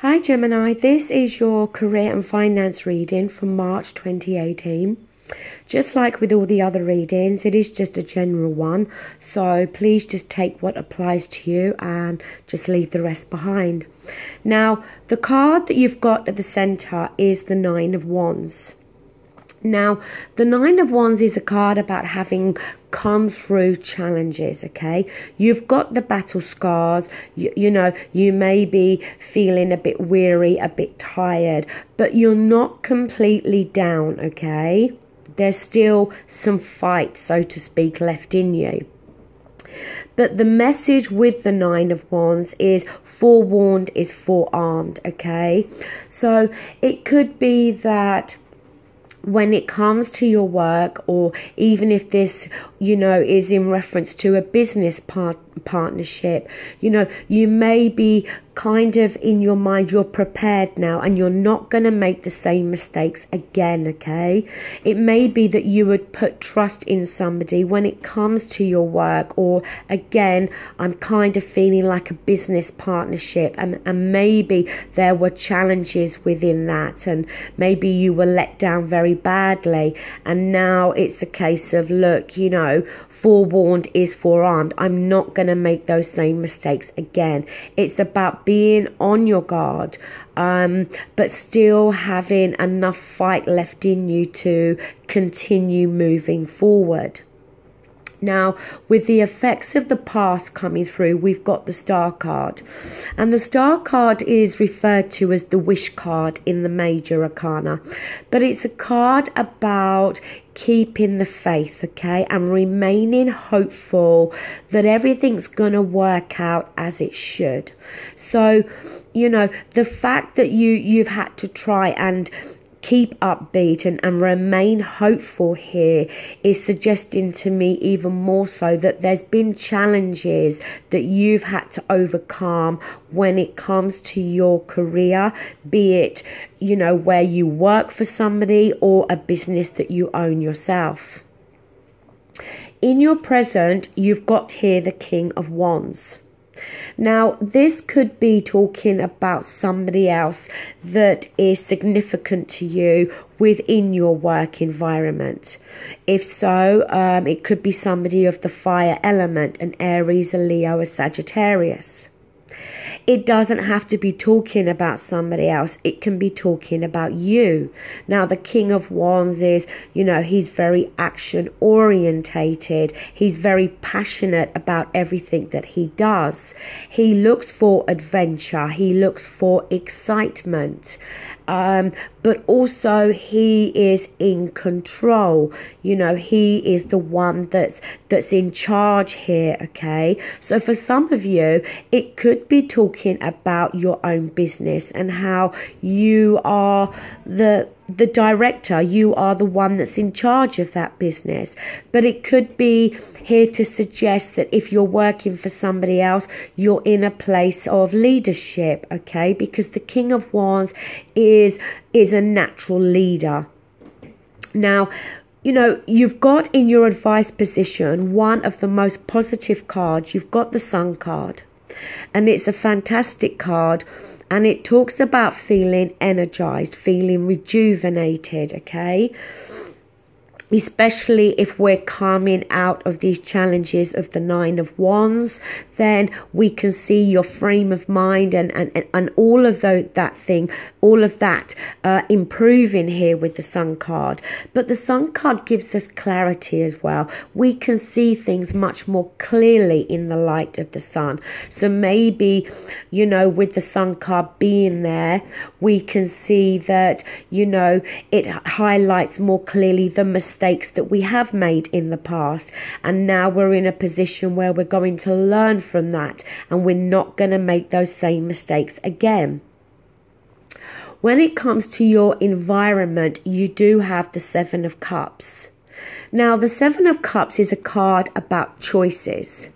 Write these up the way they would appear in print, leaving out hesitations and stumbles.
Hi Gemini, this is your career and finance reading for March 2018. Just like with all the other readings, it is just a general one, so please just take what applies to you and just leave the rest behind. Now, the card that you've got at the centre is the Nine of Wands. Now, the Nine of Wands is a card about having come through challenges, okay? You've got the battle scars, you know, you may be feeling a bit weary, a bit tired, but you're not completely down, okay? There's still some fight, so to speak, left in you. But the message with the Nine of Wands is forewarned is forearmed, okay? So it could be that when it comes to your work, or even if this, you know, is in reference to a business partnership, you know, you may be kind of in your mind, you're prepared now and you're not going to make the same mistakes again, okay? It may be that you would put trust in somebody when it comes to your work, or again, I'm kind of feeling like a business partnership, and maybe there were challenges within that, and maybe you were let down very badly, and now it's a case of, look, you know, forewarned is forearmed. I'm not going to make those same mistakes again. It's about being on your guard, but still having enough fight left in you to continue moving forward. Now, with the effects of the past coming through, we've got the Star card. And the Star card is referred to as the Wish card in the Major Arcana. But it's a card about keeping the faith, okay, and remaining hopeful that everything's going to work out as it should. So, you know, the fact that you've had to try and keep upbeat and remain hopeful here is suggesting to me even more so that there's been challenges that you've had to overcome when it comes to your career, be it, you know, where you work for somebody or a business that you own yourself. In your present, you've got here the King of Wands. Now, this could be talking about somebody else that is significant to you within your work environment. If so, it could be somebody of the fire element, an Aries, a Leo, a Sagittarius. It doesn't have to be talking about somebody else. It can be talking about you. Now, the King of Wands is, you know, he's very action orientated. He's very passionate about everything that he does. He looks for adventure. He looks for excitement. But also he is in control. You know, he is the one that's in charge here, okay? So for some of you, it could be talking about your own business and how you are the director, you are the one that's in charge of that business. But it could be here to suggest that if you're working for somebody else, you're in a place of leadership, okay? Because the King of Wands is a natural leader. Now, you know, you've got in your advice position one of the most positive cards. You've got the Sun card, and it's a fantastic card. And it talks about feeling energized, feeling rejuvenated, okay? Especially if we're coming out of these challenges of the Nine of Wands, then we can see your frame of mind and all of all of that improving here with the Sun card. But the Sun card gives us clarity as well. We can see things much more clearly in the light of the sun. So maybe, you know, with the Sun card being there, we can see that, you know, it highlights more clearly the mistakes that we have made in the past, and now we're in a position where we're going to learn from that and we're not going to make those same mistakes again. When it comes to your environment, you do have the Seven of Cups. Now, the Seven of Cups is a card about choices.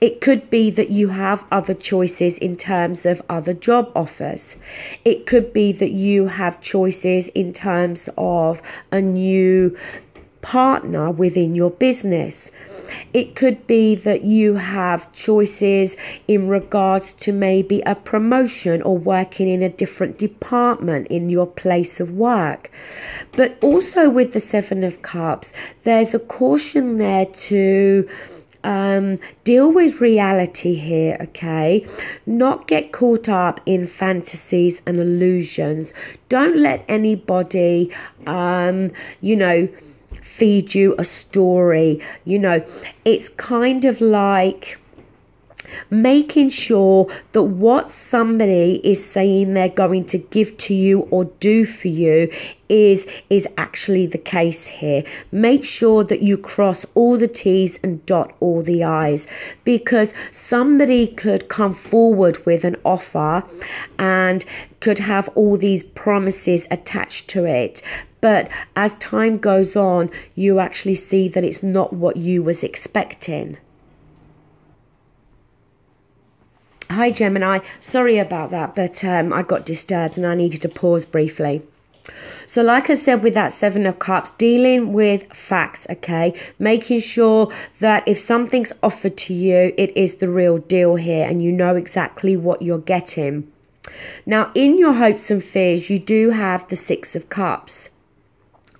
It could be that you have other choices in terms of other job offers. It could be that you have choices in terms of a new partner within your business. It could be that you have choices in regards to maybe a promotion or working in a different department in your place of work. But also with the Seven of Cups, there's a caution there to deal with reality here, okay? Not get caught up in fantasies and illusions. Don't let anybody, feed you a story. It's kind of like making sure that what somebody is saying they're going to give to you or do for you is actually the case here. Make sure that you cross all the T's and dot all the I's, because somebody could come forward with an offer and could have all these promises attached to it. But as time goes on, you actually see that it's not what you was expecting. Hi Gemini, sorry about that, but I got disturbed and I needed to pause briefly. So like I said, with that Seven of Cups, dealing with facts, okay? Making sure that if something's offered to you, it is the real deal here and you know exactly what you're getting. Now, in your hopes and fears, you do have the Six of Cups.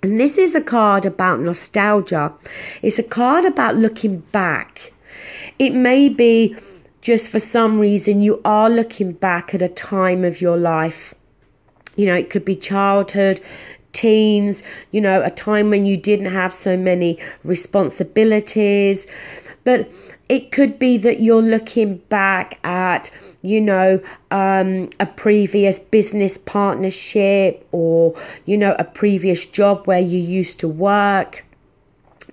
And this is a card about nostalgia. It's a card about looking back. It may be just for some reason you are looking back at a time of your life. It could be childhood, teens, a time when you didn't have so many responsibilities. But it could be that you're looking back at, a previous business partnership or, a previous job where you used to work.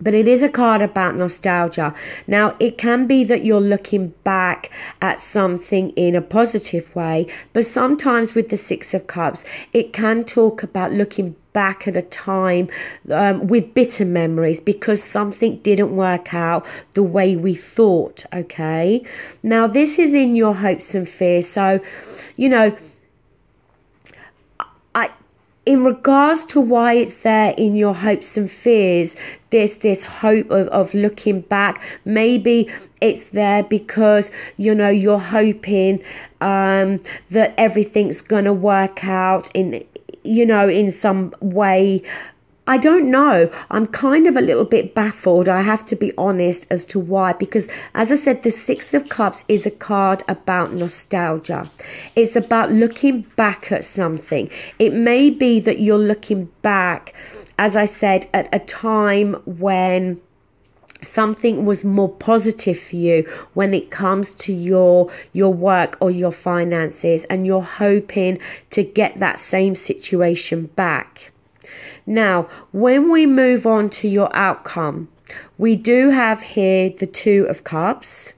But it is a card about nostalgia. Now, it can be that you're looking back at something in a positive way, but sometimes with the Six of Cups, it can talk about looking back at a time with bitter memories because something didn't work out the way we thought, okay? Now, this is in your hopes and fears. So, in regards to why it's there in your hopes and fears, there's this hope of looking back. Maybe it's there because, you're hoping that everything's going to work out in some way. I don't know. I'm kind of a little bit baffled, I have to be honest, as to why. Because, as I said, the Six of Cups is a card about nostalgia. It's about looking back at something. It may be that you're looking back, as I said, at a time when something was more positive for you when it comes to your work or your finances, and you're hoping to get that same situation back. Now, when we move on to your outcome, we do have here the Two of Cups.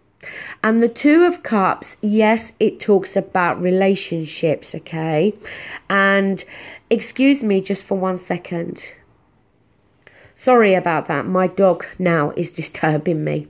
And the Two of Cups, yes, it talks about relationships, okay? And excuse me just for 1 second. Sorry about that. My dog now is disturbing me.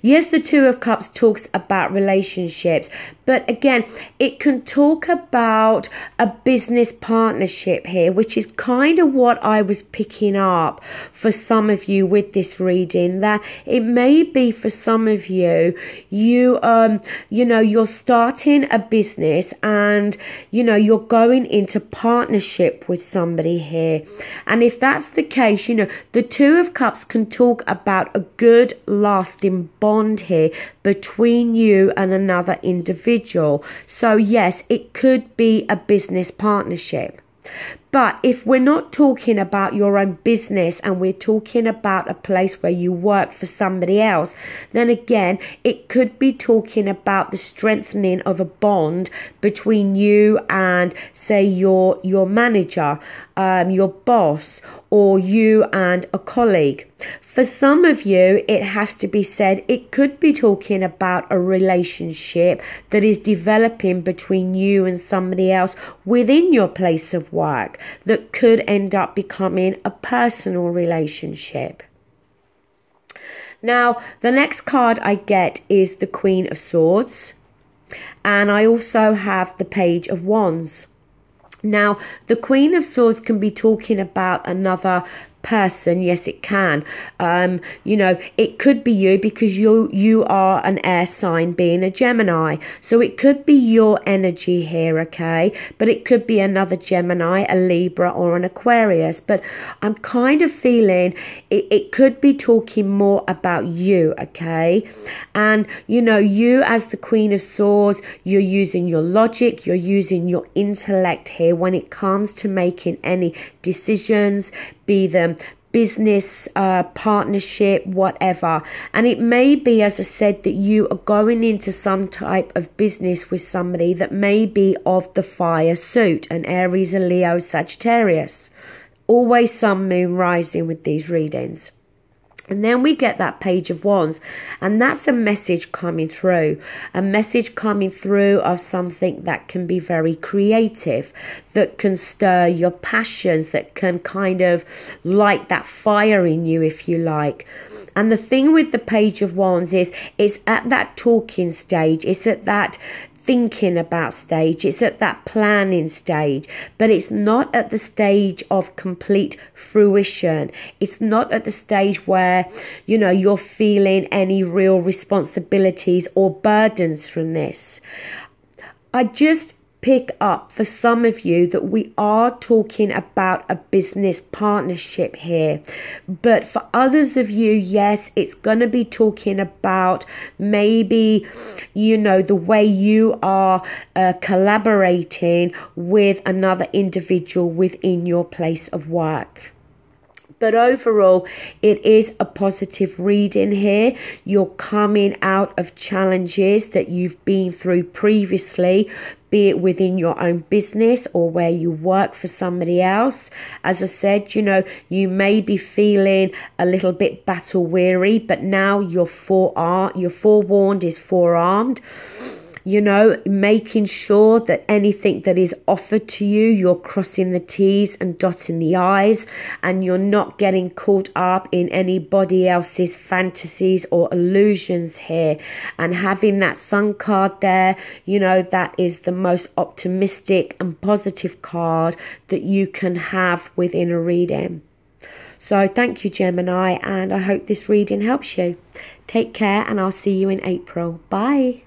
Yes, the Two of Cups talks about relationships, but again, it can talk about a business partnership here, which is kind of what I was picking up for some of you with this reading, that it may be for some of you, you're starting a business and, you're going into partnership with somebody here. And if that's the case, the Two of Cups can talk about a good lasting bond here between you and another individual. So yes, it could be a business partnership. But if we're not talking about your own business and we're talking about a place where you work for somebody else, then again, it could be talking about the strengthening of a bond between you and, say, your manager, your boss, or you and a colleague. For some of you, it has to be said, it could be talking about a relationship that is developing between you and somebody else within your place of work that could end up becoming a personal relationship. Now, the next card I get is the Queen of Swords, and I also have the Page of Wands. Now, the Queen of Swords can be talking about another person, yes, it can. You know, it could be you because you are an air sign, being a Gemini. So it could be your energy here, okay? But it could be another Gemini, a Libra, or an Aquarius. But I'm kind of feeling it could be talking more about you, okay? And, you know, you as the Queen of Swords, you're using your logic, you're using your intellect here when it comes to making any decisions, be them business, partnership, whatever. And it may be, as I said, that you are going into some type of business with somebody that may be of the fire suit, an Aries, a Leo, Sagittarius. Always sun, moon, rising with these readings. And then we get that Page of Wands, and that's a message coming through. A message coming through of something that can be very creative, that can stir your passions, that can kind of light that fire in you, if you like. And the thing with the Page of Wands is it's at that talking stage, it's at that thinking about stage, it's at that planning stage, but it's not at the stage of complete fruition. It's not at the stage where, you know, you're feeling any real responsibilities or burdens from this. I just pick up for some of you that we are talking about a business partnership here, but for others of you, yes, it's going to be talking about maybe, you know, the way you are collaborating with another individual within your place of work. But overall, it is a positive reading here. You're coming out of challenges that you've been through previously, be it within your own business or where you work for somebody else. As I said, you know, you may be feeling a little bit battle weary, but now you're forewarned is forearmed. You know, making sure that anything that is offered to you, you're crossing the T's and dotting the I's, and you're not getting caught up in anybody else's fantasies or illusions here. And having that Sun card there, you know, that is the most optimistic and positive card that you can have within a reading. So thank you, Gemini, and I hope this reading helps you. Take care, and I'll see you in April. Bye.